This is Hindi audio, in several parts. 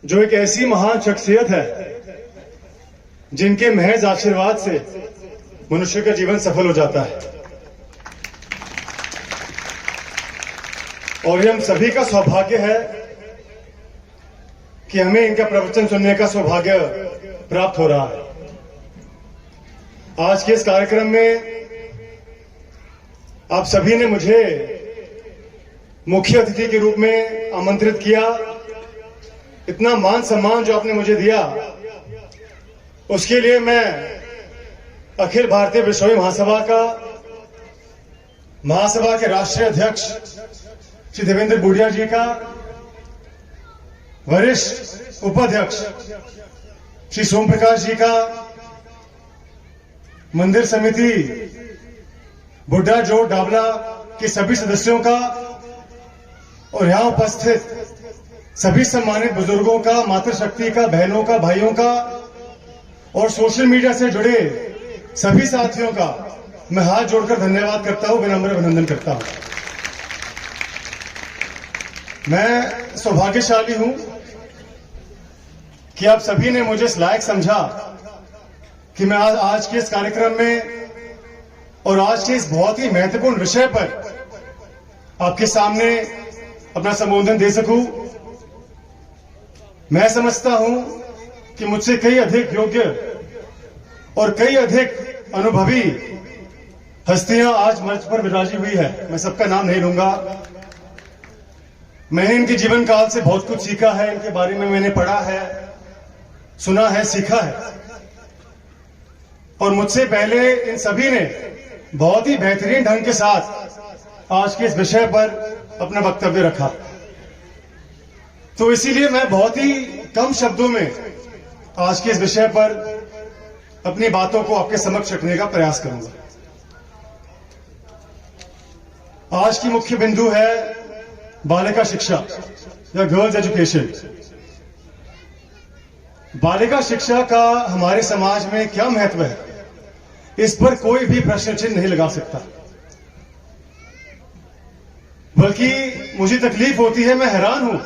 जो एक ऐसी महान शख्सियत है जिनके महज आशीर्वाद से मनुष्य का जीवन सफल हो जाता है। और ये हम सभी का सौभाग्य है कि हमें इनका प्रवचन सुनने का सौभाग्य प्राप्त हो रहा है। आज के इस कार्यक्रम में आप सभी ने मुझे मुख्य अतिथि के रूप में आमंत्रित किया। इतना मान सम्मान जो आपने मुझे दिया, उसके लिए मैं अखिल भारतीय बिश्नोई महासभा के राष्ट्रीय अध्यक्ष श्री देवेंद्र बूढ़िया जी का, वरिष्ठ उपाध्यक्ष श्री सोम प्रकाश जी का, मंदिर समिति बुड्ढा जोड़ डाबला के सभी सदस्यों का और यहां उपस्थित सभी सम्मानित बुजुर्गों का, मातृशक्ति का, बहनों का, भाइयों का और सोशल मीडिया से जुड़े सभी साथियों का मैं हाथ जोड़कर धन्यवाद करता हूं, विनम्र अभिनंदन करता हूं। मैं सौभाग्यशाली हूं कि आप सभी ने मुझे इस लायक समझा कि मैं आज के इस कार्यक्रम में और आज के इस बहुत ही महत्वपूर्ण विषय पर आपके सामने अपना संबोधन दे सकूं। मैं समझता हूं कि मुझसे कई अधिक योग्य और कई अधिक अनुभवी हस्तियां आज मंच पर विराजी हुई है। मैं सबका नाम नहीं लूंगा। मैंने इनके जीवन काल से बहुत कुछ सीखा है, इनके बारे में मैंने पढ़ा है, सुना है, सीखा है और मुझसे पहले इन सभी ने बहुत ही बेहतरीन ढंग के साथ आज के इस विषय पर अपना वक्तव्य रखा। तो इसीलिए मैं बहुत ही कम शब्दों में आज के इस विषय पर अपनी बातों को आपके समक्ष रखने का प्रयास करूंगा। आज की मुख्य बिंदु है बालिका शिक्षा या गर्ल्स एजुकेशन। बालिका शिक्षा का हमारे समाज में क्या महत्व है, इस पर कोई भी प्रश्न चिन्ह नहीं लगा सकता। बल्कि मुझे तकलीफ होती है, मैं हैरान हूं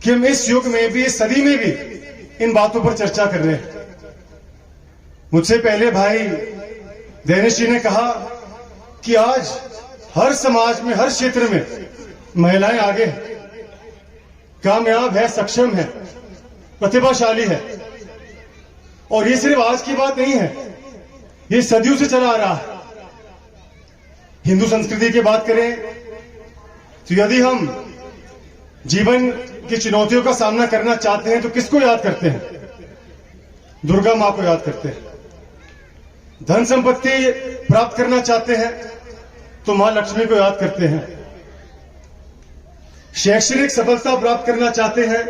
कि हम इस युग में भी, इस सदी में भी इन बातों पर चर्चा कर रहे हैं। मुझसे पहले भाई देनेश जी ने कहा कि आज हर समाज में, हर क्षेत्र में महिलाएं आगे हैं, कामयाब है, सक्षम है, प्रतिभाशाली है। और ये सिर्फ आज की बात नहीं है, ये सदियों से चला आ रहा है। हिंदू संस्कृति की बात करें तो यदि हम जीवन की चुनौतियों का सामना करना चाहते हैं तो किसको याद करते हैं? दुर्गा मां को याद करते हैं। धन संपत्ति प्राप्त करना चाहते हैं तो मां लक्ष्मी को याद करते हैं। शैक्षणिक सफलता प्राप्त करना चाहते हैं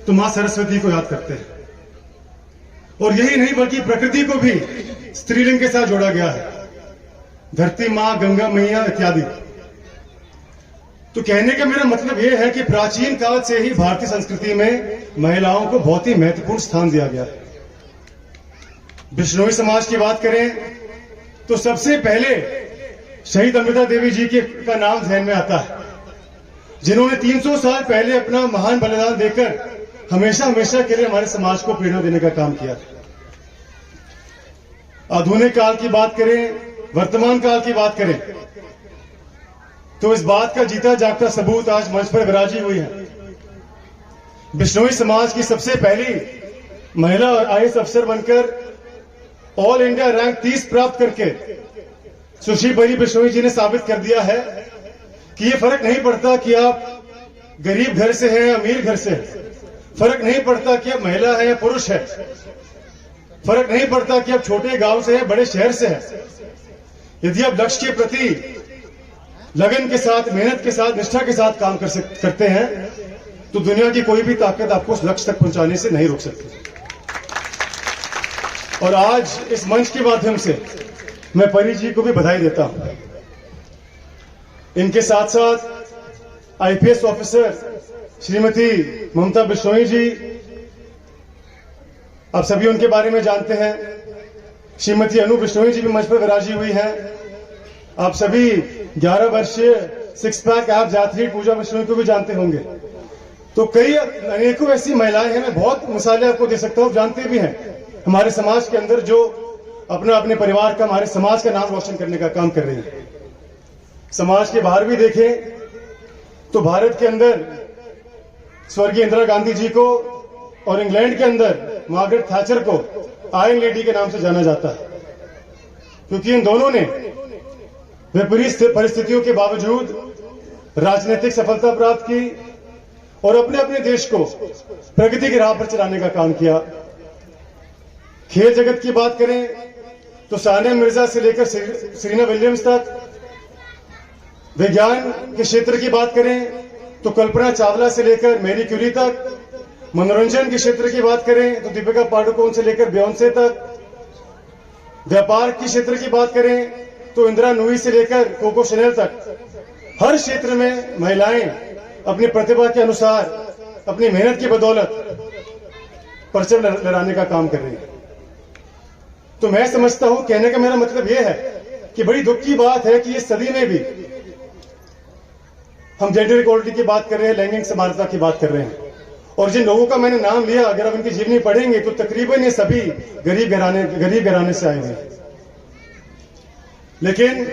तो मां सरस्वती को याद करते हैं। और यही नहीं बल्कि प्रकृति को भी स्त्रीलिंग के साथ जोड़ा गया है, धरती मां, गंगा मैया इत्यादि। तो कहने का मेरा मतलब यह है कि प्राचीन काल से ही भारतीय संस्कृति में महिलाओं को बहुत ही महत्वपूर्ण स्थान दिया गया है। बिश्नोई समाज की बात करें तो सबसे पहले शहीद अमृता देवी जी का नाम ध्यान में आता है, जिन्होंने 300 साल पहले अपना महान बलिदान देकर हमेशा हमेशा के लिए हमारे समाज को प्रेरणा देने का काम किया था। आधुनिक काल की बात करें, वर्तमान काल की बात करें तो इस बात का जीता जागता सबूत आज मंच पर विराजी हुई है। बिश्नोई समाज की सबसे पहली महिला आईएएस अफसर बनकर ऑल इंडिया रैंक 30 प्राप्त करके सुश्री बरी बिश्नोई जी ने साबित कर दिया है कि ये फर्क नहीं पड़ता कि आप गरीब घर से हैं, अमीर घर से हैं। फर्क नहीं पड़ता कि आप महिला है या पुरुष है। फर्क नहीं पड़ता कि आप छोटे गांव से हैं, बड़े शहर से हैं। यदि आप लक्ष्य के प्रति लगन के साथ, मेहनत के साथ, निष्ठा के साथ काम करते हैं तो दुनिया की कोई भी ताकत आपको उस लक्ष्य तक पहुंचाने से नहीं रोक सकती। और आज इस मंच के माध्यम से मैं परी जी को भी बधाई देता हूं। इनके साथ साथ आईपीएस ऑफिसर श्रीमती ममता बिश्नोई जी, आप सभी उनके बारे में जानते हैं। श्रीमती अनु बिश्नोई जी भी मंच पर विराजी हुई है। आप सभी 11 वर्षीय सिक्स पैक ऐप यात्री पूजा बिश्नोई को भी जानते होंगे। तो कई अनेकों ऐसी महिलाएं हैं, मैं बहुत मिसालें आपको दे सकता हूं, जानते भी हैं हमारे समाज के अंदर जो अपने परिवार का, हमारे समाज का नाम रोशन करने का काम कर रही है। समाज के बाहर भी देखें तो भारत के अंदर स्वर्गीय इंदिरा गांधी जी को और इंग्लैंड के अंदर मार्गरेट थैचर को आयरन लेडी के नाम से जाना जाता है, क्योंकि इन दोनों ने विपरीत परिस्थितियों के बावजूद राजनीतिक सफलता प्राप्त की और अपने अपने देश को प्रगति की राह पर चलाने का काम किया। खेल जगत की बात करें तो सानिया मिर्जा से लेकर सेरेना विलियम्स तक, विज्ञान के क्षेत्र की बात करें तो कल्पना चावला से लेकर मैरी क्यूरी तक, मनोरंजन के क्षेत्र की बात करें तो दीपिका पादुकोण से लेकर बियोंसे तक, व्यापार के क्षेत्र की बात करें तो इंदिरा नूई से लेकर कोको शनेल तक, हर क्षेत्र में महिलाएं अपनी प्रतिभा के अनुसार, अपनी मेहनत की बदौलत परचम लहराने का काम कर रही है। तो मैं समझता हूं, कहने का मेरा मतलब यह है कि बड़ी दुख की बात है कि इस सदी में भी हम जेंडर इक्वालिटी की बात कर रहे हैं, लैंगिक समानता की बात कर रहे हैं, और जिन लोगों का मैंने नाम लिया अगर आप इनकी जीवनी पढ़ेंगे तो तकरीबन ये सभी गरीब घराने से आए हुए हैं। लेकिन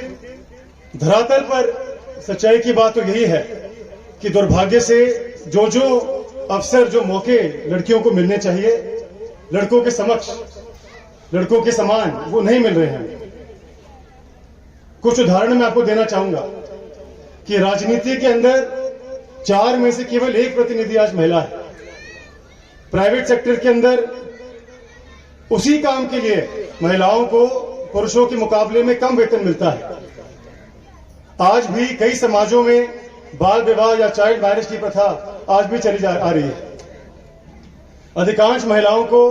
धरातल पर सच्चाई की बात तो यही है कि दुर्भाग्य से जो अवसर, जो मौके लड़कियों को मिलने चाहिए, लड़कों के समक्ष, लड़कों के समान, वो नहीं मिल रहे हैं। कुछ उदाहरण मैं आपको देना चाहूंगा कि राजनीति के अंदर 4 में से केवल 1 प्रतिनिधि आज महिला है। प्राइवेट सेक्टर के अंदर उसी काम के लिए महिलाओं को पुरुषों के मुकाबले में कम वेतन मिलता है। आज भी कई समाजों में बाल विवाह या चाइल्ड मैरिज की प्रथा आज भी चली आ रही है। अधिकांश महिलाओं को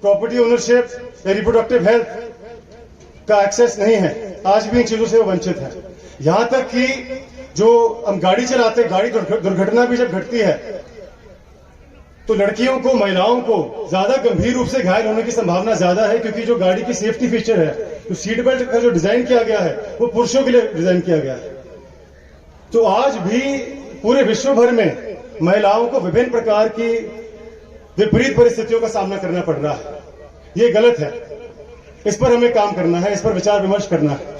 प्रॉपर्टी ओनरशिप या रिप्रोडक्टिव हेल्थ का एक्सेस नहीं है, आज भी इन चीजों से वो वंचित है। यहां तक कि जो हम गाड़ी चलाते, गाड़ी दुर्घटना भी जब घटती है तो लड़कियों को, महिलाओं को ज्यादा गंभीर रूप से घायल होने की संभावना ज्यादा है, क्योंकि जो गाड़ी की सेफ्टी फीचर है, जो सीट बेल्ट का जो डिजाइन किया गया है, वो पुरुषों के लिए डिजाइन किया गया है। तो आज भी पूरे विश्व भर में महिलाओं को विभिन्न प्रकार की विपरीत परिस्थितियों का सामना करना पड़ रहा है। ये गलत है, इस पर हमें काम करना है, इस पर विचार विमर्श करना है।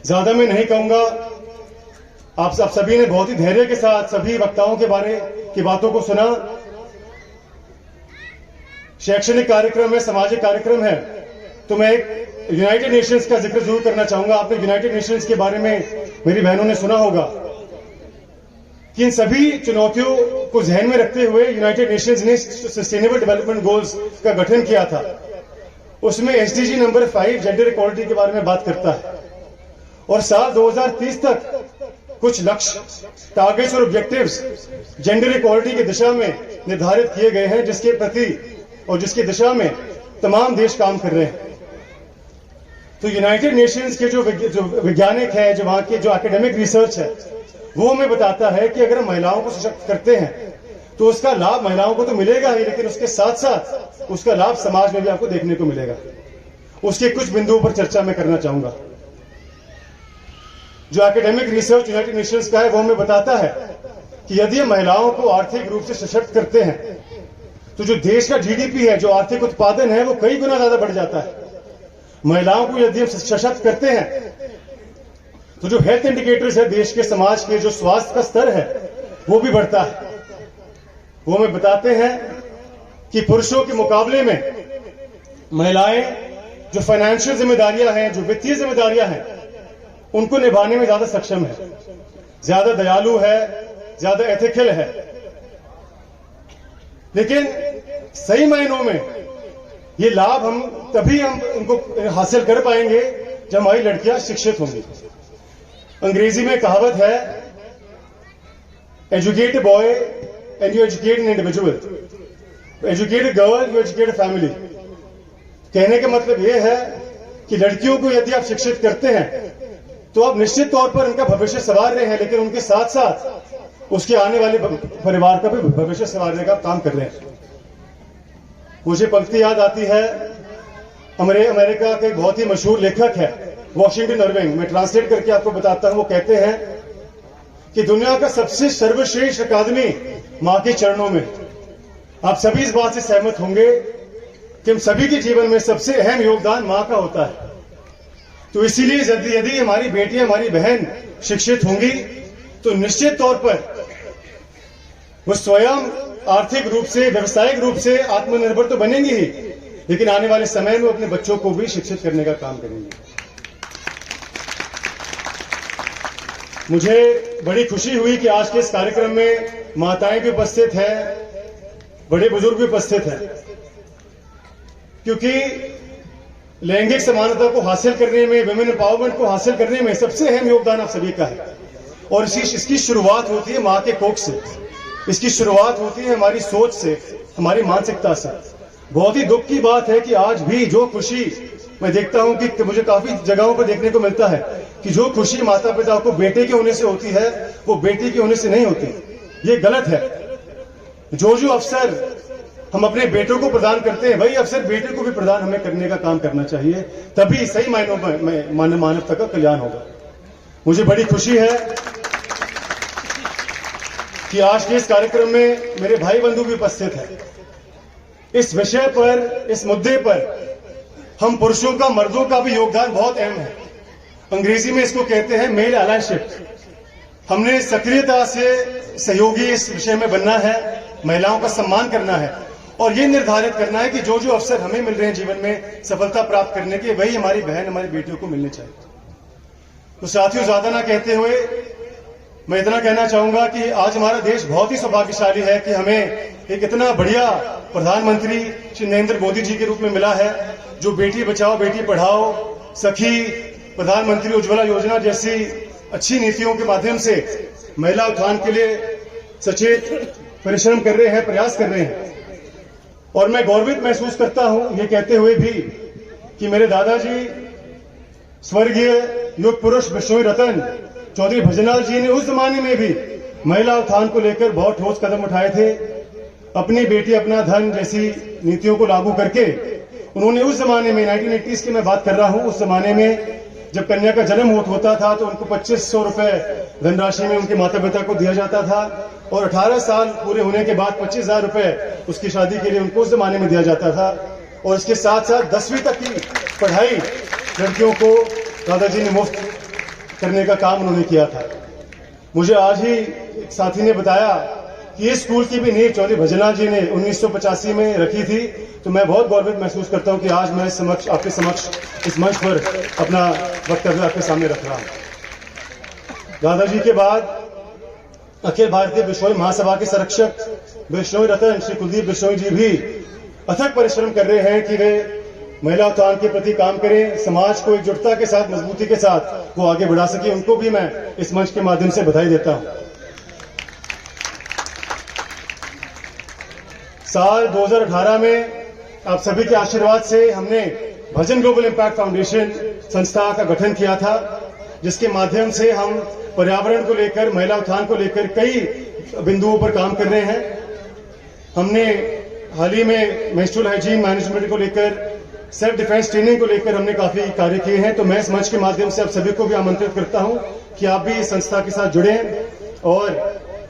ज्यादा मैं नहीं कहूंगा, आप सभी ने बहुत ही धैर्य के साथ सभी वक्ताओं के बारे की बातों को सुना। शैक्षणिक कार्यक्रम है, सामाजिक कार्यक्रम है, तो मैं एक यूनाइटेड नेशंस का जिक्र जरूर करना चाहूंगा। आपने यूनाइटेड नेशंस के बारे में मेरी बहनों ने सुना होगा कि इन सभी चुनौतियों को ध्यान में रखते हुए यूनाइटेड नेशंस ने सस्टेनेबल डेवलपमेंट गोल्स का गठन किया था। उसमें एसडीजी नंबर 5 जेंडर इक्वालिटी के बारे में बात करता है, और साल 2030 तक कुछ लक्ष्य, टारगेट्स और ऑब्जेक्टिव्स जेंडर इक्वालिटी की दिशा में निर्धारित किए गए हैं, जिसके प्रति और जिसकी दिशा में तमाम देश काम कर रहे हैं। तो यूनाइटेड नेशंस के जो वैज्ञानिक हैं, जो वहां के जो एकेडमिक रिसर्च है, वो हमें बताता है कि अगर हम महिलाओं को सशक्त करते हैं तो उसका लाभ महिलाओं को तो मिलेगा ही, लेकिन उसके साथ साथ उसका लाभ समाज में भी आपको देखने को मिलेगा। उसके कुछ बिंदुओं पर चर्चा मैं करना चाहूंगा। जो एकेडमिक रिसर्च यूनाइटेड नेशंस का है, वो हमें बताता है कि यदि हम महिलाओं को आर्थिक रूप से सशक्त करते हैं तो जो देश का जीडीपी है, जो आर्थिक उत्पादन है, वो कई गुना ज्यादा बढ़ जाता है। महिलाओं को यदि हम सशक्त करते हैं तो जो हेल्थ इंडिकेटर्स है देश के, समाज के, जो स्वास्थ्य का स्तर है, वो भी बढ़ता है। वो हमें बताते हैं कि पुरुषों के मुकाबले में महिलाएं जो फाइनेंशियल जिम्मेदारियां हैं, जो वित्तीय जिम्मेदारियां हैं, उनको निभाने में ज्यादा सक्षम है, ज्यादा दयालु है, ज्यादा एथिकल है। लेकिन सही मायनों में ये लाभ हम इनको हासिल कर पाएंगे जब हमारी लड़कियां शिक्षित होंगी। अंग्रेजी में कहावत है, educate a boy and you educate an individual, educate a girl you educate a family. कहने का मतलब यह है कि लड़कियों को यदि आप शिक्षित करते हैं तो आप निश्चित तौर पर उनका भविष्य संवार रहे हैं, लेकिन उनके साथ साथ उसके आने वाले परिवार का भी भविष्य संवारने का काम कर रहे हैं। मुझे पंक्ति याद आती है, अमेरिका के बहुत ही मशहूर लेखक है वॉशिंगटन इरविंग। मैं ट्रांसलेट करके आपको बताता हूं। वो कहते हैं कि दुनिया का सबसे सर्वश्रेष्ठ अकादमी मां के चरणों में। आप सभी इस बात से सहमत होंगे कि हम सभी के जीवन में सबसे अहम योगदान मां का होता है। तो इसीलिए यदि हमारी बेटियां, हमारी बहन शिक्षित होंगी तो निश्चित तौर पर वो स्वयं आर्थिक रूप से, व्यावसायिक रूप से आत्मनिर्भर तो बनेंगी ही, लेकिन आने वाले समय में अपने बच्चों को भी शिक्षित करने का काम करेंगे। मुझे बड़ी खुशी हुई कि आज के इस कार्यक्रम में माताएं भी उपस्थित हैं, बड़े बुजुर्ग भी उपस्थित हैं, क्योंकि लैंगिक समानता को हासिल करने में, वुमेन एम्पावरमेंट को हासिल करने में सबसे अहम योगदान आप सभी का है। और इसकी शुरुआत होती है मां के कोख से, इसकी शुरुआत होती है हमारी सोच से, हमारी मानसिकता से। बहुत ही दुख की बात है कि आज भी जो खुशी मैं देखता हूं कि मुझे काफी जगहों पर देखने को मिलता है कि जो खुशी माता पिता को बेटे के होने से होती है वो बेटी के होने से नहीं होती। ये गलत है। जो अवसर हम अपने बेटों को प्रदान करते हैं वही अवसर बेटे को भी प्रदान हमें करने का काम करना चाहिए, तभी सही मायनों में मानवता का कल्याण होगा। मुझे बड़ी खुशी है कि आज के इस कार्यक्रम में मेरे भाई बंधु भी उपस्थित हैं। इस विषय पर, इस मुद्दे पर हम पुरुषों का, मर्दों का भी योगदान बहुत अहम है। अंग्रेजी में इसको कहते हैं मेल अलायशिप। हमने सक्रियता से सहयोगी इस विषय में बनना है, महिलाओं का सम्मान करना है और ये निर्धारित करना है कि जो अवसर हमें मिल रहे हैं जीवन में सफलता प्राप्त करने के, वही हमारी बहन, हमारी बेटियों को मिलने चाहिए। तो साथियों, ज्यादा ना कहते हुए मैं इतना कहना चाहूंगा कि आज हमारा देश बहुत ही सौभाग्यशाली है कि हमें एक इतना बढ़िया प्रधानमंत्री श्री नरेंद्र मोदी जी के रूप में मिला है, जो बेटी बचाओ बेटी पढ़ाओ, सखी, प्रधानमंत्री उज्ज्वला योजना जैसी अच्छी नीतियों के माध्यम से महिला उत्थान के लिए सचेत परिश्रम कर रहे हैं, प्रयास कर रहे हैं। और मैं गौरवित महसूस करता हूं ये कहते हुए भी कि मेरे दादाजी स्वर्गीय युग पुरुष बिश्नोई रतन चौधरी भजनलाल जी ने उस जमाने में भी महिला उत्थान को लेकर बहुत ठोस कदम उठाए थे। अपनी बेटी अपना धन जैसी नीतियों को लागू करके उन्होंने उस जमाने में, 1980s की मैं बात कर रहा हूं, उस जमाने में जब कन्या का जन्म होता था तो उनको 2500 रुपए धनराशि में उनके माता पिता को दिया जाता था और 18 साल पूरे होने के बाद 25,000 रुपए उसकी शादी के लिए उनको उस जमाने में दिया जाता था। और इसके साथ साथ 10वीं तक की पढ़ाई लड़कियों को दादाजी ने मुफ्त करने का काम उन्होंने किया था। मुझे आज ही एक साथी ने बताया कि इस स्कूल की भी नींव चौधरी भजनलाल जी ने 1985 में रखी थी। तो मैं बहुत गौरवित महसूस करता हूं कि आज मैं आपके समक्ष इस मंच पर अपना वक्तव्य आपके सामने रख रहा हूं। दादाजी के बाद अखिल भारतीय बिश्नोई महासभा के संरक्षक बिश्नोई रतन श्री कुलदीप बिश्नोई जी भी अथक परिश्रम कर रहे हैं कि वे महिला उत्थान के प्रति काम करें, समाज को एकजुटता के साथ, मजबूती के साथ वो आगे बढ़ा सके। उनको भी मैं इस मंच के माध्यम से बधाई देता हूं। साल 2018 में आप सभी के आशीर्वाद से हमने भजन ग्लोबल इम्पैक्ट फाउंडेशन संस्था का गठन किया था, जिसके माध्यम से हम पर्यावरण को लेकर, महिला उत्थान को लेकर कई बिंदुओं पर काम कर रहे हैं। हमने हाल ही में मेंस्ट्रुअल हाइजीन मैनेजमेंट को लेकर, सेल्फ डिफेंस ट्रेनिंग को लेकर हमने काफी कार्य किए हैं। तो मैं इस मंच के माध्यम से आप सभी को भी आमंत्रित करता हूं कि आप भी इस संस्था के साथ जुड़ें और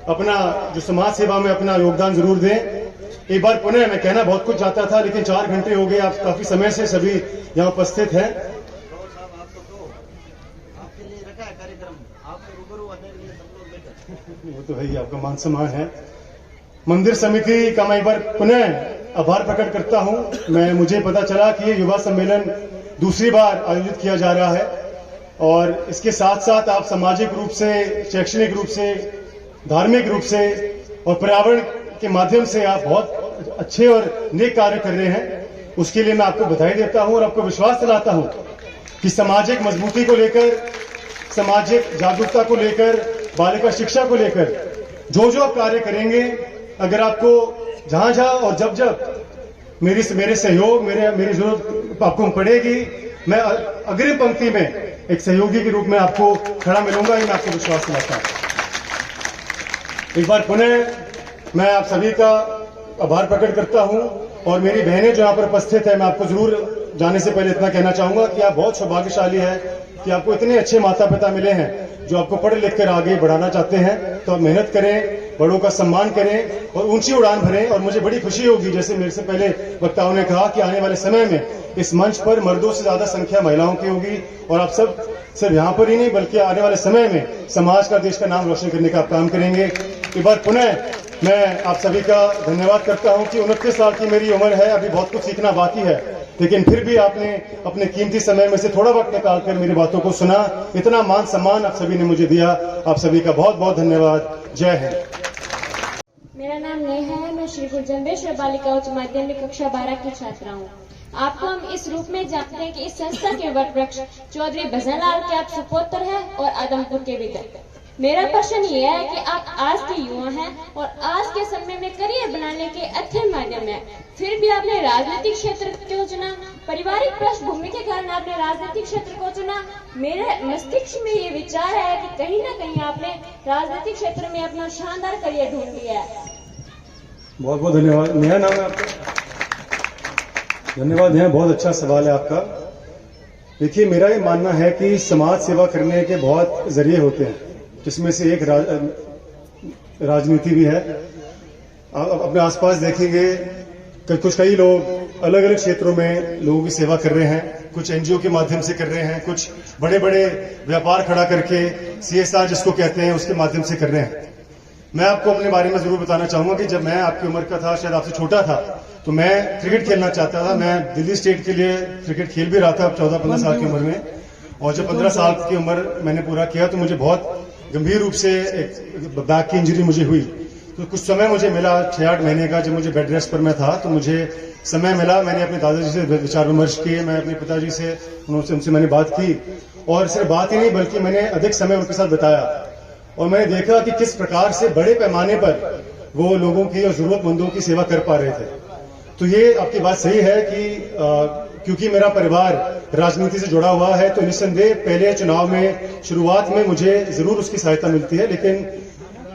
अपना जो समाज सेवा में अपना योगदान जरूर दें। एक बार पुनः मैं कहना बहुत कुछ चाहता था, लेकिन 4 घंटे हो गए, आप काफी समय से सभी यहाँ उपस्थित हैं। वो तो है ही, आपका मान सम्मान है। मंदिर समिति का मैं एक बार पुनः आभार प्रकट करता हूं। मुझे पता चला कि ये युवा सम्मेलन दूसरी बार आयोजित किया जा रहा है और इसके साथ साथ आप सामाजिक रूप से, शैक्षणिक रूप से, धार्मिक रूप से और पर्यावरण के माध्यम से आप बहुत अच्छे और नेक कार्य कर रहे हैं। उसके लिए मैं आपको बधाई देता हूं और आपको विश्वास दिलाता हूं कि सामाजिक मजबूती को लेकर, सामाजिक जागरूकता को लेकर, बालिका शिक्षा को लेकर जो आप कार्य करेंगे, अगर आपको जहां और जब मेरे सहयोग, मेरी जरूरत आपको पड़ेगी, मैं अग्रिम पंक्ति में एक सहयोगी के रूप में आपको खड़ा मिलूंगा, ये मैं आपको विश्वास दिलाता हूं। एक बार पुनः मैं आप सभी का आभार प्रकट करता हूं और मेरी बहनें जो यहाँ पर उपस्थित है, मैं आपको जरूर जाने से पहले इतना कहना चाहूंगा कि आप बहुत सौभाग्यशाली है कि आपको इतने अच्छे माता पिता मिले हैं जो आपको पढ़ लिख कर आगे बढ़ाना चाहते हैं, तो आप मेहनत करें, बड़ों का सम्मान करें और ऊंची उड़ान भरें। और मुझे बड़ी खुशी होगी, जैसे मेरे से पहले वक्ताओं ने कहा, कि आने वाले समय में इस मंच पर मर्दों से ज्यादा संख्या महिलाओं की होगी और आप सब सिर्फ यहाँ पर ही नहीं बल्कि आने वाले समय में समाज का, देश का नाम रोशन करने का आप काम करेंगे। एक बार पुनः मैं आप सभी का धन्यवाद करता हूं कि 29 साल की मेरी उम्र है, अभी बहुत कुछ सीखना बाकी है, लेकिन फिर भी आपने अपने कीमती समय में से थोड़ा वक्त निकालकर मेरी बातों को सुना, इतना मान सम्मान आप सभी ने मुझे दिया। आप सभी का बहुत बहुत धन्यवाद। जय हिंद। मेरा नाम नेहा है, मैं श्री गुरु जम्बेश्वर बालिका उच्च माध्यमिक कक्षा 12 की छात्रा हूँ। आपको हम इस रूप में जानते हैं कि इस संस्था के वटवृक्ष चौधरी भजनलाल के आप सुपुत्र हैं और आदमपुर के विद्यार्थी। मेरा प्रश्न ये है कि आप आज के युवा हैं और आज के समय में करियर बनाने के अच्छे माध्यम है, फिर भी आपने राजनीतिक क्षेत्र क्यों चुना? पारिवारिक पृष्ठभूमि के कारण आपने राजनीतिक क्षेत्र को चुना। मेरे मस्तिष्क में ये विचार है कि कहीं ना कहीं आपने राजनीतिक क्षेत्र में अपना शानदार करियर ढूंढ लिया है। बहुत बहुत धन्यवाद। मेरा नाम है आपका? धन्यवाद है, बहुत अच्छा सवाल है आपका। देखिए, मेरा ये मानना है कि समाज सेवा करने के बहुत जरिए होते हैं, जिसमें से एक राजनीति भी है। आप अपने आसपास देखेंगे कई लोग अलग अलग क्षेत्रों में लोगों की सेवा कर रहे हैं, कुछ एनजीओ के माध्यम से कर रहे हैं, कुछ बड़े बड़े व्यापार खड़ा करके CSR जिसको कहते हैं उसके माध्यम से कर रहे हैं। मैं आपको अपने बारे में जरूर बताना चाहूंगा कि जब मैं आपकी उम्र का था, शायद आपसे छोटा था, तो मैं क्रिकेट खेलना चाहता था। मैं दिल्ली स्टेट के लिए क्रिकेट खेल भी रहा था 14-15 साल की उम्र में, और जब 15 साल की उम्र मैंने पूरा किया तो मुझे बहुत गंभीर रूप से एक बैक की इंजरी मुझे हुई। तो कुछ समय मुझे मिला, 6-8 महीने का, जब मुझे बेड रेस्ट पर मैं था, तो मुझे समय मिला। मैंने अपने दादाजी से विचार विमर्श किए, मैं अपने पिताजी से उनसे मैंने बात की, और सिर्फ बात ही नहीं बल्कि मैंने अधिक समय उनके साथ बिताया, और मैंने देखा कि किस प्रकार से बड़े पैमाने पर वो लोगों की और जरूरतमंदों की सेवा कर पा रहे थे। तो ये आपकी बात सही है कि क्योंकि मेरा परिवार राजनीति से जुड़ा हुआ है, तो निस्संदेह पहले चुनाव में शुरुआत में मुझे जरूर उसकी सहायता मिलती है, लेकिन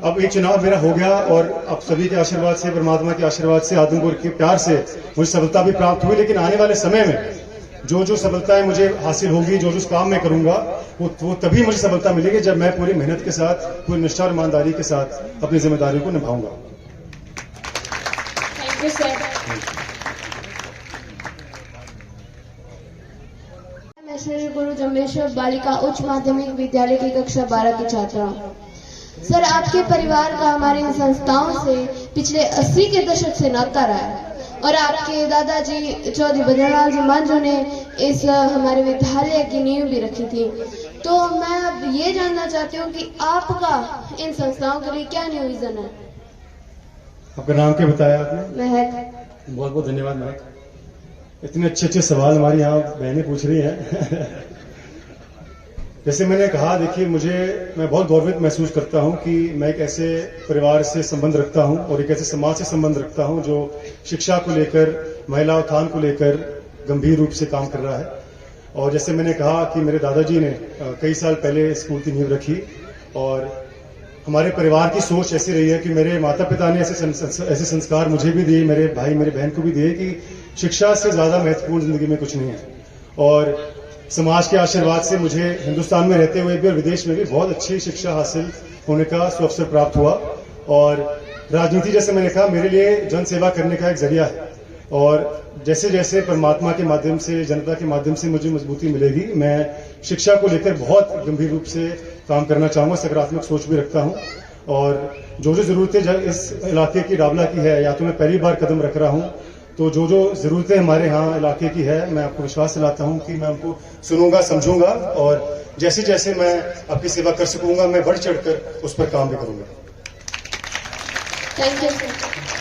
अब एक चुनाव मेरा हो गया और आप सभी के आशीर्वाद से, परमात्मा के आशीर्वाद से, आदमपुर के प्यार से मुझे सफलता भी प्राप्त हुई। लेकिन आने वाले समय में जो सफलताएं मुझे हासिल होगी, जो काम मैं करूंगा, वो तभी मुझे सफलता मिलेगी जब मैं पूरी मेहनत के साथ, पूरी निष्ठा और ईमानदारी के साथ अपनी जिम्मेदारी को निभाऊंगा। Thank you sir. मैं श्री गुरु जम्बेश्वर बालिका उच्च माध्यमिक विद्यालय की कक्षा 12 की छात्रा हूँ। सर, आपके परिवार का हमारी इन संस्थाओं से पिछले 80 के दशक से नाता रहा है, और आपके दादाजी चौधरी भजनलाल जी मांझू ने इस हमारे विद्यालय की नींव भी रखी थी। तो मैं अब ये जानना चाहती हूँ कि आपका इन संस्थाओं के लिए क्या न्यू विजन है? आपका नाम क्या बताया आपने? महक। बहुत बहुत धन्यवाद महक। इतने अच्छे सवाल हमारी यहाँ बहनें पूछ रही हैं। जैसे मैंने कहा, देखिए, मैं बहुत गौरवित महसूस करता हूं कि मैं एक ऐसे परिवार से संबंध रखता हूं और एक ऐसे समाज से संबंध रखता हूं जो शिक्षा को लेकर, महिला उत्थान को लेकर गंभीर रूप से काम कर रहा है। और जैसे मैंने कहा कि मेरे दादाजी ने कई साल पहले स्कूल की नींव रखी, और हमारे परिवार की सोच ऐसी रही है कि मेरे माता पिता ने ऐसे संस्कार मुझे भी दिए, मेरे भाई मेरे बहन को भी दिए, कि शिक्षा से ज्यादा महत्वपूर्ण जिंदगी में कुछ नहीं है। और समाज के आशीर्वाद से मुझे हिंदुस्तान में रहते हुए भी और विदेश में भी बहुत अच्छी शिक्षा हासिल होने का सुअवसर प्राप्त हुआ। और राजनीति, जैसे मैंने कहा, मेरे लिए जन सेवा करने का एक जरिया है, और जैसे जैसे परमात्मा के माध्यम से, जनता के माध्यम से मुझे मजबूती मिलेगी, मैं शिक्षा को लेकर बहुत गंभीर रूप से काम करना चाहूंगा, सकारात्मक सोच भी रखता हूं। और जो जरूरतें इस इलाके की, रावला की है, या तो मैं पहली बार कदम रख रहा हूं, तो जो जरूरतें हमारे यहाँ इलाके की है, मैं आपको विश्वास दिलाता हूं कि मैं उनको सुनूंगा, समझूंगा, और जैसे जैसे मैं आपकी सेवा कर सकूंगा, मैं बढ़ चढ़कर उस पर काम भी करूंगा। Thank you sir.